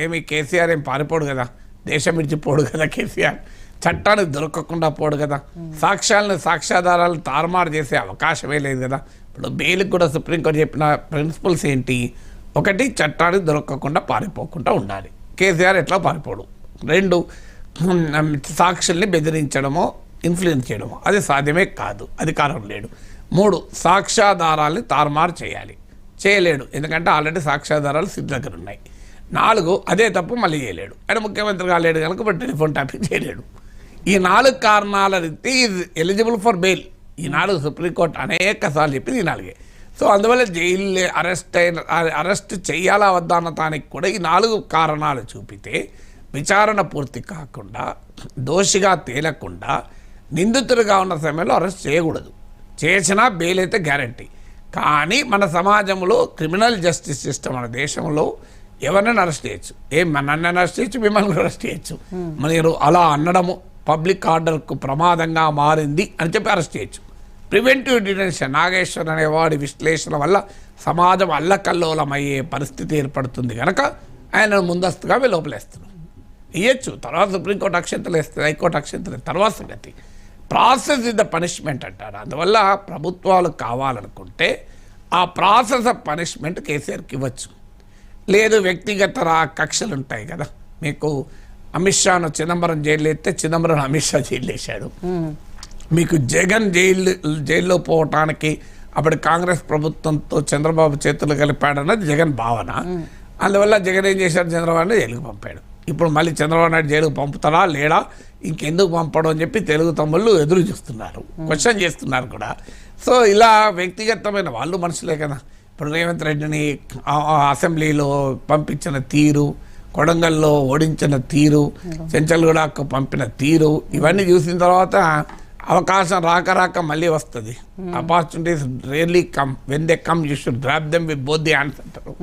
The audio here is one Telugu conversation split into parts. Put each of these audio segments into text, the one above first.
ఏమి కేసీఆర్ ఏం పారిపోడు కదా, దేశం విడిచిపోడు కదా కేసీఆర్, చట్టానికి దొరకకుండా పోడు కదా, సాక్ష్యాధారాలను తారుమారు చేసే అవకాశమే లేదు కదా. ఇప్పుడు బెయిల్కి కూడా సుప్రీంకోర్టు చెప్పిన ప్రిన్సిపల్స్ ఏంటి? ఒకటి, చట్టానికి దొరకకుండా పారిపోకుండా ఉండాలి. కేసీఆర్ ఎట్లా పారిపోడు. 2, సాక్షుల్ని బెదిరించడమో ఇన్ఫ్లుయెన్స్ చేయడమో అది సాధ్యమే కాదు, అధికారం లేడు. 3, సాక్ష్యాధారాలని తారుమారు చేయలేడు, ఎందుకంటే ఆల్రెడీ సాక్ష్యాధారాలు సిద్ధ దగ్గర ఉన్నాయి. 4, అదే తప్పు మళ్ళీ చేయలేడు. ఆయన ముఖ్యమంత్రి కాలేడు కనుక ఇప్పుడు టెలిఫోన్ ట్యాపింగ్ చేయలేడు. ఈ 4 కారణాల రీతి ఈజ్ ఎలిజిబుల్ ఫర్ బెయిల్. ఈ 4 సుప్రీంకోర్టు అనేక సార్లు చెప్పింది ఈ 4. సో అందువల్ల జైలు అరెస్ట్ చేయాలా వద్దా అన్న దానికి కూడా ఈ 4 కారణాలు చూపితే విచారణ పూర్తి కాకుండా, దోషిగా తేలకుండా, నిందితుడిగా ఉన్న సమయంలో అరెస్ట్ చేయకూడదు. చేసినా బెయిల్ అయితే గ్యారంటీ. కానీ మన సమాజంలో క్రిమినల్ జస్టిస్ సిస్టమ్, మన దేశంలో ఎవరినైనా అరెస్ట్ చేయొచ్చు. నన్ను అరెస్ట్ చేయొచ్చు, మిమ్మల్ని అరెస్ట్ చేయొచ్చు. మీరు అలా అనడము పబ్లిక్ ఆర్డర్కు ప్రమాదంగా మారింది అని చెప్పి అరెస్ట్ చేయొచ్చు. ప్రివెంటివ్ డిటెన్షన్, నాగేశ్వర్ అనేవాడి విశ్లేషణ వల్ల సమాజం అల్లకల్లోలమయ్యే పరిస్థితి ఏర్పడుతుంది కనుక ఆయన ముందస్తుగా లోపలేస్తున్నాం. ఇవ్వచ్చు, తర్వాత సుప్రీంకోర్టు అక్షంతలు వేస్తుంది, హైకోర్టు అక్షంతలు, తర్వాత సంగతి. ప్రాసెస్ ఇస్ ద పనిష్మెంట్ అంటారు. అందువల్ల ప్రభుత్వాలు కావాలనుకుంటే ఆ ప్రాసెస్ ఆఫ్ పనిష్మెంట్ కేసీఆర్కి ఇవ్వచ్చు. లేదు, వ్యక్తిగత కక్షలు ఉంటాయి కదా. మీకు అమిత్ షాను చిదంబరం జైలు ఎత్తే చిదంబరం అమిత్ షా జైలు వేశాడు. మీకు జగన్ జైల్లో పోవటానికి అప్పుడు కాంగ్రెస్ ప్రభుత్వంతో చంద్రబాబు చేతులు కలిపాడన్నది జగన్ భావన. అందువల్ల జగన్ ఏం చేశాడు, చంద్రబాబు నాయుడు జైలుకు పంపాడు. ఇప్పుడు మళ్ళీ చంద్రబాబు నాయుడు జైలుకు పంపుతారా లేడా, ఇంకెందుకు పంపడం అని చెప్పి తెలుగు తమ్ముళ్ళు ఎదురు చూస్తున్నారు, క్వశ్చన్ చేస్తున్నారు కూడా. సో ఇలా వ్యక్తిగతమైన వాళ్ళు మనుషులే కదా. ఇప్పుడు రేవంత్ రెడ్డిని అసెంబ్లీలో పంపించిన తీరు, కొడంగల్లో ఓడించిన తీరు, చెంచల్గూడకు పంపిన తీరు, ఇవన్నీ చూసిన తర్వాత అవకాశం రాక మళ్ళీ వస్తుంది. Opportunities really come, when they come you should grab them with both the hands అంటారు.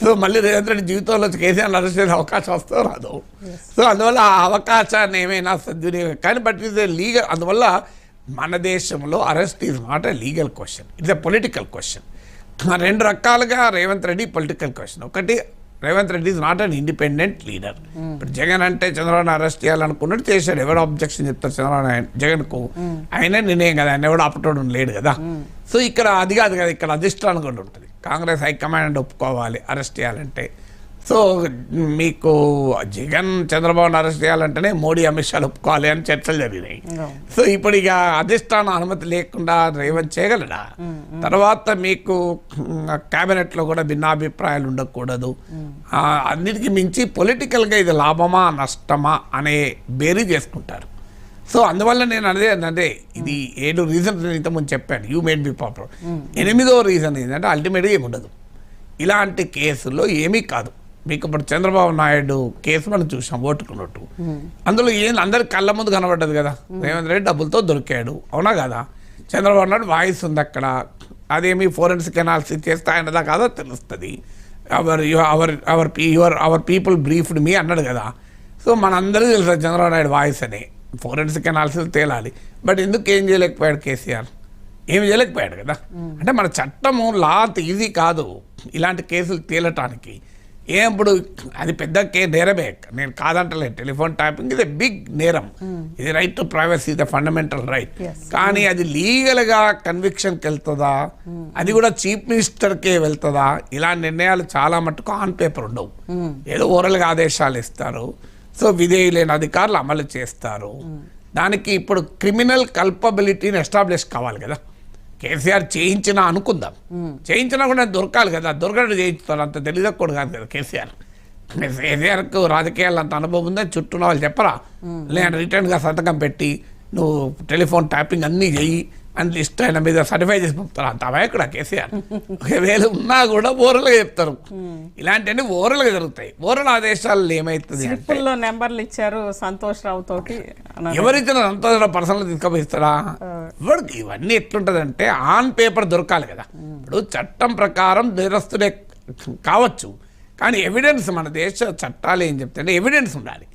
సో మళ్ళీ రేవంత్ రెడ్డి జీవితంలో కేసీఆర్ అరెస్ట్ చేసే అవకాశం వస్తుందో రాదు. సో అందువల్ల ఆ అవకాశాన్ని ఏమైనా సద్వినియోగం కానీ బట్ ఇస్ ఏ లీగల్. అందువల్ల మన దేశంలో arrest is not a legal question, it's a political question. 2 రకాలుగా రేవంత్ రెడ్డి పొలిటికల్ క్వశ్చన్. ఒకటి, Revanth Reddy is not an independent leader. ఇప్పుడు జగన్ అంటే చంద్రబాబు అరెస్ట్ చేయాలనుకున్నట్టు చేశాడు. ఎవరు అబ్జెక్షన్ చెప్తారు చంద్రబాబు జగన్కు? ఆయనే నిర్ణయం కదా, ఆయన ఎవడు అప్పటోడు లేడు కదా. సో ఇక్కడ అది కాదు కదా, ఇక్కడ అధిష్టానం కూడా ఉంటుంది. కాంగ్రెస్ హైకమాండ్ ఒప్పుకోవాలి అరెస్ట్ చేయాలంటే. సో మీకు జగన్ చంద్రబాబును అరెస్ట్ చేయాలంటేనే మోడీ అమిత్ షాలు ఒప్పుకోవాలి అని చర్చలు జరిగినాయి. సో ఇప్పుడు ఇక అధిష్టానం అనుమతి లేకుండా రేవంత్ చేయగలడా? తర్వాత మీకు క్యాబినెట్లో కూడా భిన్నాభిప్రాయాలు ఉండకూడదు. అన్నిటికీ మించి పొలిటికల్గా ఇది లాభమా నష్టమా అనే బేరీ చేసుకుంటారు. సో అందువల్ల నేను అదే ఇది 7 రీజన్స్ ఇంతకుముందు చెప్పాను, యూ మేడ్ బి పాపులర్. 8వ రీజన్ ఏంటంటే అల్టిమేట్గా ఏమి ఉండదు. ఇలాంటి కేసుల్లో ఏమీ కాదు. మీకు ఇప్పుడు చంద్రబాబు నాయుడు కేసు మనం చూసాం, ఓటుకున్నట్టు. అందులో అందరికి కళ్ళ ముందు కనబడ్డది కదా, రేవంత్ రెడ్డి డబ్బులతో దొరికాడు, అవునా కదా. చంద్రబాబు నాయుడు వాయిస్ ఉంది అక్కడ, అదేమి ఫోరెన్సిక్ అనాలిసిస్ చేస్తే ఆయనదా కాదో తెలుస్తుంది. అవర్ పీపుల్ బ్రీఫ్డ్ మీ అన్నాడు కదా. సో మనందరికీ తెలుసు చంద్రబాబు నాయుడు వాయిస్ అని, ఫోరెన్సిక్ అనాలిసిస్ తేలాలి. బట్ ఎందుకు ఏం చేయలేకపోయాడు కేసీఆర్? ఏమి చేయలేకపోయాడు కదా. అంటే మన చట్టము లా ఈజీ కాదు ఇలాంటి కేసులు తేలటానికి. ఇప్పుడు అది పెద్ద నేరమే, నేను కాదంటలేదు. టెలిఫోన్ ట్యాపింగ్ ఇది బిగ్ నేరం, ఇది రైట్ టు ప్రైవసీ, ఇది ఫండమెంటల్ రైట్. కానీ అది లీగల్గా కన్విక్షన్కి వెళ్తుందా, అది కూడా చీఫ్ మినిస్టర్కే వెళ్తుందా? ఇలాంటి నిర్ణయాలు చాలా మటుకు ఆన్ పేపర్ ఉండవు, ఏదో ఓరల్గా ఆదేశాలు ఇస్తారు. సో విధేయులైన అధికారులు అమలు చేస్తారు. దానికి ఇప్పుడు క్రిమినల్ కల్పబిలిటీని ఎస్టాబ్లిష్ కావాలి కదా. కేసీఆర్ చేయించినా అనుకుందాం, చేయించినా కూడా దొరకాలి కదా. దొరకడం చేయించుతారు, అంత తెలియకూడదు కాదు కదా కేసీఆర్. కేసీఆర్కు రాజకీయాలు అంత అనుభవం ఉందని చుట్టూ వాళ్ళు చెప్పరా, లేదా రిటర్న్గా సంతకం పెట్టి నువ్వు టెలిఫోన్ ట్యాపింగ్ అన్నీ చెయ్యి అని లిస్ట్ ఆయన మీద సర్టిఫై చేసి పంపుతారు. అంత అమాయకుడు కేసీఆర్. ఒకవేళ ఉన్నా కూడా ఓరల్గా చెప్తారు. ఇలాంటివన్నీ ఓరల్గా జరుగుతాయి. ఓరల్ ఆదేశాలు ఏమైతుంది అంటే నెంబర్లు ఇచ్చారు సంతోష్ రావు తోటి, ఎవరిచ్చిన సంతోష్ రావు పర్సనల్ తీసుకుపోయిస్తారా? ఇవాడికి ఇవన్నీ ఎట్లుంటుందంటే ఆన్ పేపర్ దొరకాలి కదా. ఇప్పుడు చట్టం ప్రకారం నేరస్తుడే కావచ్చు, కానీ ఎవిడెన్స్, మన దేశ చట్టాలు ఏం చెప్తాయంటే ఎవిడెన్స్ ఉండాలి.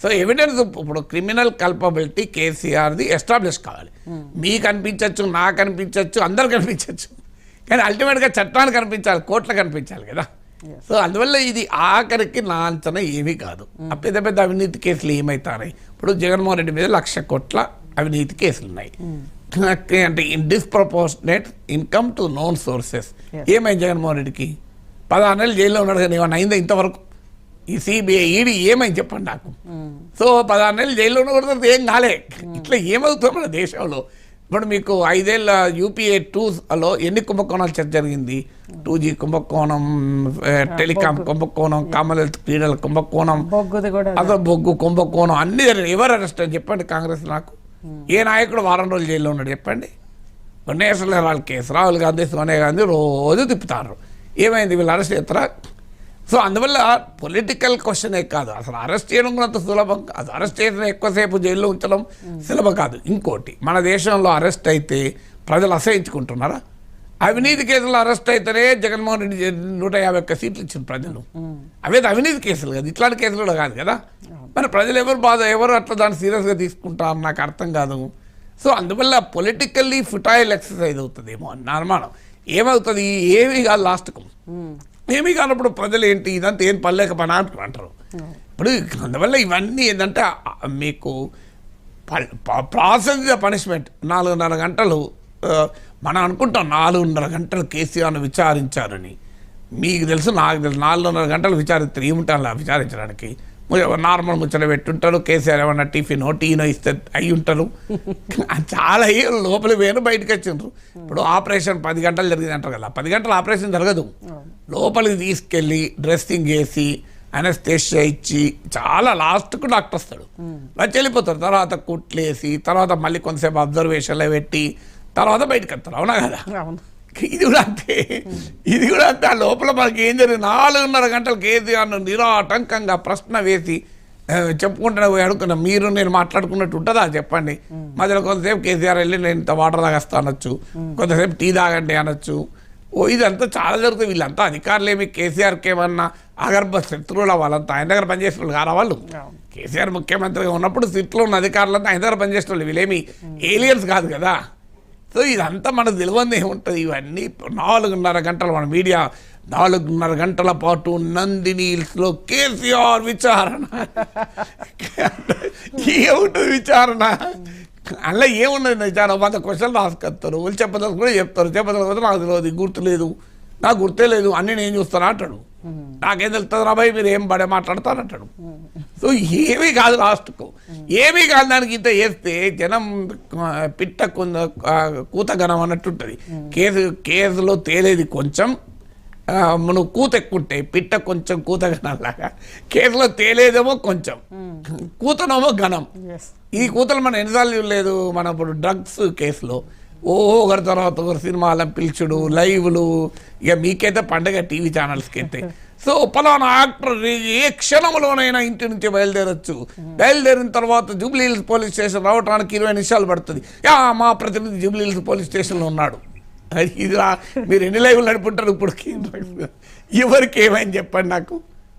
సో ఎవిడెన్స్ ఇప్పుడు క్రిమినల్ కల్పబిలిటీ కేసీఆర్ది ఎస్టాబ్లిష్ కావాలి. మీకు అనిపించవచ్చు, నాకు అనిపించవచ్చు, అందరికి అనిపించవచ్చు, కానీ అల్టిమేట్గా చట్టానికి కనిపించాలి, కోర్టులకు కనిపించాలి కదా. సో అందువల్ల ఇది ఆఖరికి నా అంచనా ఏమీ కాదు. ఆ పెద్ద పెద్ద అవినీతి కేసులు ఏమవుతాయి? ఇప్పుడు జగన్మోహన్ రెడ్డి మీద 1,00,000 కోట్ల అవినీతి కేసులు ఉన్నాయి. అంటే disproportionate income to known sources. ఏమైంది జగన్మోహన్ రెడ్డికి? 16 నెలలు జైల్లో ఉన్నాడు కానీ ఏమన్నా అయిందా ఇంతవరకు? ఈ సిబిఐ ఈడీ ఏమైంది చెప్పండి నాకు. సో 16 నెలలు జైల్లో ఉన్న ఏం కాలే. ఇట్లా ఏమవుతుంది మన దేశంలో? ఇప్పుడు మీకు 5 ఏళ్ళ UPA 2లో ఎన్ని కుంభకోణాలు చర్చ జరిగింది? 2G కుంభకోణం, టెలికాం కుంభకోణం, కామన్వెల్త్ క్రీడల కుంభకోణం, అసలు బొగ్గు కుంభకోణం అన్ని జరిగినాయి. ఎవరు అరెస్ట్ అని చెప్పండి కాంగ్రెస్ నాకు? ఏ నాయకుడు వారం రోజులు జైల్లో ఉన్నాడు చెప్పండి? National Herald case, Rahul Gandhi, Sonia Gandhi రోజు తిప్పుతారు. ఏమైంది? వీళ్ళు అరెస్ట్ చేస్తారా? సో అందువల్ల పొలిటికల్ క్వశ్చనే కాదు, అసలు అరెస్ట్ చేయడం కూడా అంత సులభం కాదు. అరెస్ట్ చేసిన ఎక్కువసేపు జైల్లో ఉంచడం సులభం కాదు. ఇంకోటి, మన దేశంలో అరెస్ట్ అయితే ప్రజలు అసహించుకుంటున్నారా? అవినీతి కేసులో అరెస్ట్ అయితేనే జగన్మోహన్ రెడ్డి 151 సీట్లు ఇచ్చిన ప్రజలు. అవేది అవినీతి కేసులు కదా, ఇట్లాంటి కేసులు కూడా కాదు కదా. మరి ప్రజలు ఎవరు అట్లా దాన్ని సీరియస్గా తీసుకుంటారు నాకు అర్థం కాదు. సో అందువల్ల పొలిటికల్లీ ఫుటైల్ ఎక్సర్సైజ్ అవుతుందేమో అన్న అనుమానం. ఏమవుతుంది? ఏమీ కాదు లాస్ట్కు. ఏమీ కానప్పుడు ప్రజలు ఏంటి ఇదంతా ఏం పర్లేక పని అంటారు. ఇప్పుడు అందువల్ల ఇవన్నీ ఏంటంటే మీకు ప్రాసెస్ పనిష్మెంట్ 4.5 గంటలు మనం అనుకుంటాం 4.5 గంటలు కేసీఆర్ను విచారించారని. మీకు తెలుసు, నాకు తెలుసు 4.5 గంటలు విచారిస్తారు. ఏముంటాను విచారించడానికి? నార్మల్ ముచ్చట పెట్టుంటారు. కేసీఆర్ ఏమన్నా టిఫినో టీనో ఇస్తే అయి ఉంటారు. చాలా లోపల వేరు బయటకు వచ్చిండ్రు. ఇప్పుడు ఆపరేషన్ 10 గంటలు జరిగింది అంటారు కదా, 10 గంటలు ఆపరేషన్ జరగదు. లోపలికి తీసుకెళ్ళి డ్రెస్సింగ్ వేసి అనస్థేషియా ఇచ్చి చాలా లాస్ట్కు డాక్టర్ వస్తాడు, వచ్చి వెళ్ళిపోతారు. తర్వాత కుట్లేసి తర్వాత మళ్ళీ కొంతసేపు అబ్జర్వేషన్లో పెట్టి తర్వాత బయటకు వస్తారు. అవునా కదా? ఇది కూడా అంతే. ఆ లోపల మనకి ఏం జరిగింది? 4.5 గంటలు కేసీఆర్ను నిరాటంకంగా ప్రశ్న వేసి చెప్పుకుంటున్నా పోయి అడుగుతున్నా. మీరు నేను మాట్లాడుకున్నట్టు ఉంటుందా చెప్పండి? మధ్యలో కొంతసేపు కేసీఆర్ వెళ్ళి నేను ఇంత వాటర్ తాగేస్తా అనొచ్చు, కొంతసేపు టీ తాగండి అనొచ్చు. ఇదంతా చాలా జరుగుతుంది. వీళ్ళంతా అధికారులు ఏమి కేసీఆర్కి ఏమన్నా అగర్భ శత్రువుల వాళ్ళంతా ఆయన దగ్గర పనిచేసిన వాళ్ళు కారా వాళ్ళు? కేసీఆర్ ముఖ్యమంత్రిగా ఉన్నప్పుడు సిట్లో ఉన్న అధికారులంతా ఆయన దగ్గర పనిచేసిన వాళ్ళు. వీళ్ళేమి ఏలియన్స్ కాదు కదా. సో ఇదంతా మనకు తెలియదు ఏముంటుంది. ఇవన్నీ 4.5 గంటలు మన మీడియా 4.5 గంటల పాటు నందిని హిల్స్లో కేసీఆర్ విచారణ. ఏముంటుంది విచారణ? అలా ఏమున్నది విచారణ? 100 క్వశ్చన్లు రాసుకొస్తారు. వాళ్ళు చెప్పదలు కూడా చెప్తారు. చెప్పదలు నాకు తెలియదు, గుర్తులేదు, నాకు గుర్తే లేదు, అన్నీ నేను చూస్తాను అంటాడు. నాకేం తెలుస్తుంది రాబాయి మీరు ఏం పడే మాట్లాడతానంటాడు. సో ఏమీ కాదు, లాస్ట్కు ఏమీ కాదు. దానికి ఇంత వేస్తే జనం పిట్ట కూతగనం అన్నట్టు ఉంటుంది. కేసులో తేలేది కొంచెం, నువ్వు కూత ఎక్కుంటే పిట్ట కొంచెం కూతగనంలాగా, కేసులో తేలేదేమో కొంచెం, కూతనేమో ఘనం. ఈ కూతలు మనం ఎన్నిసార్లు లేదు. మన ఇప్పుడు డ్రగ్స్ కేసులో ఒకరి తర్వాత ఒకరు సినిమాలను పిలుచుడు, లైవ్లు, ఇక మీకైతే పండగ టీవీ ఛానల్స్కి అయితే. సో పలానా యాక్టర్ ఏ క్షణంలోనైనా ఇంటి నుంచి బయలుదేరొచ్చు. బయలుదేరిన తర్వాత జూబ్లీ హిల్స్ పోలీస్ స్టేషన్ రావడానికి 20 నిమిషాలు పడుతుంది. మా ప్రతినిధి జూబ్లీ హిల్స్ పోలీస్ స్టేషన్లో ఉన్నాడు. ఇది మీరు ఎన్ని లైవ్లు నడుపుంటారు ఇప్పుడు? ఎవరికి ఏమైంది చెప్పండి నాకు?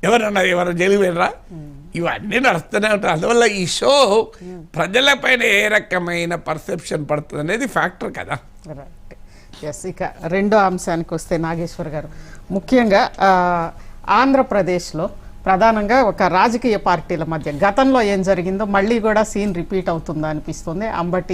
ఎవరన్నారు? ఎవరు జైలు వెళ్ళరా? ఇవన్నీ నడుస్తూనే ఉంటాయి. అందువల్ల ఈ షో ప్రజలపైన ఏ రకమైన పర్సెప్షన్ పడుతుంది అనేది ఫ్యాక్టర్ కదా. ఎస్, ఇక రెండో అంశానికి వస్తే నాగేశ్వర్ గారు, ముఖ్యంగా ఆంధ్రప్రదేశ్లో ప్రధానంగా ఒక రాజకీయ పార్టీల మధ్య గతంలో ఏం జరిగిందో మళ్ళీ కూడా సీన్ రిపీట్ అవుతుందా అనిపిస్తుంది. అంబటి